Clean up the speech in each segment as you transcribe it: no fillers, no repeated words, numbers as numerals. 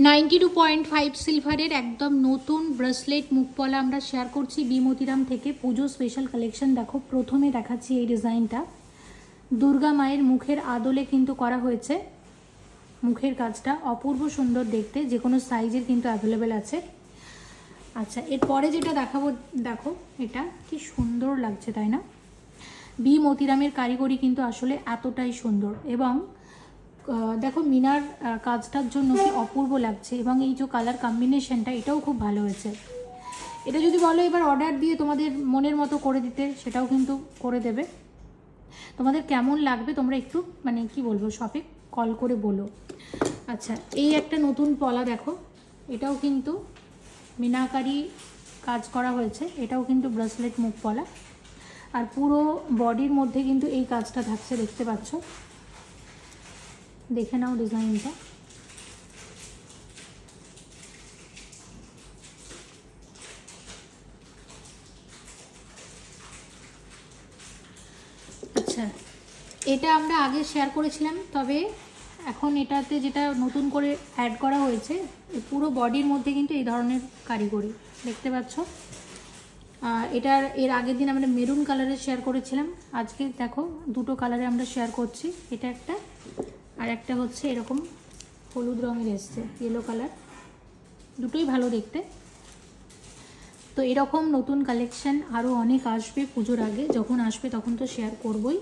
92.5 সিলভারের একদম নতুন ব্রেসলেট মুখপলা আমরা শেয়ার করছি বি মতিরাম থেকে। পুজো স্পেশাল কালেকশন। দেখো প্রথমে দেখাচ্ছি এই ডিজাইনটা, দুর্গা মায়ের মুখের আদলে কিন্তু করা হয়েছে। মুখের কাজটা অপূর্ব সুন্দর দেখতে, যে কোনো সাইজের কিন্তু অ্যাভেলেবেল আছে। আচ্ছা, এরপরে যেটা দেখাবো, দেখো এটা কি সুন্দর লাগছে তাই না? বি মতিরামের কারিগরি কিন্তু আসলে এতটাই সুন্দর, এবং দেখো মিনার কাজটার জন্য কি অপূর্ব লাগছে, এবং এই যে কালার কম্বিনেশনটা এটাও খুব ভালো হয়েছে। এটা যদি বলো এবার অর্ডার দিয়ে তোমাদের মনের মতো করে দিতে, সেটাও কিন্তু করে দেবে। তোমাদের কেমন লাগবে তোমরা একটু মানে কি বলবো শপে কল করে বলো। আচ্ছা, এই একটা নতুন পলা দেখো, এটাও কিন্তু মিনাকারি কাজ করা হয়েছে। এটাও কিন্তু ব্রেসলেট মুখ পলা, আর পুরো বডির মধ্যে কিন্তু এই কাজটা থাকছে, দেখতে পাচ্ছ। দেখে নাও ডিজাইনটা। আচ্ছা, এটা আমরা আগে শেয়ার করেছিলাম, তবে এখন এটাতে যেটা নতুন করে অ্যাড করা হয়েছে, পুরো বডির মধ্যে কিন্তু এই ধরনের কারিগরি দেখতে পাচ্ছ। এটার এর আগের দিন আমরা মেরুন কালারের শেয়ার করেছিলাম, আজকে দেখো দুটো কালারে আমরা শেয়ার করছি। এটা একটা, আর একটা হচ্ছে এরকম হলুদ রঙের এসছে, ইয়েলো কালার। দুটোই ভালো দেখতে। তো এরকম নতুন কালেকশন আরও অনেক আসবে পুজোর আগে, যখন আসবে তখন তো শেয়ার করবই।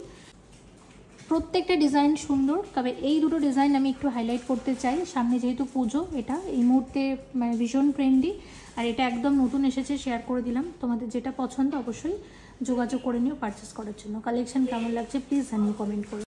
প্রত্যেকটা ডিজাইন সুন্দর, তবে এই দুটো ডিজাইন আমি একটু হাইলাইট করতে চাই। সামনে যেহেতু পুজো, এটা এই মুহূর্তে মানে ভীষণ ট্রেন্ডি, আর এটা একদম নতুন এসেছে, শেয়ার করে দিলাম। তোমাদের যেটা পছন্দ অবশ্যই যোগাযোগ করে নিও পারচেস করার জন্য। কালেকশন কেমন লাগছে প্লিজ জানিয়ে কমেন্ট করো।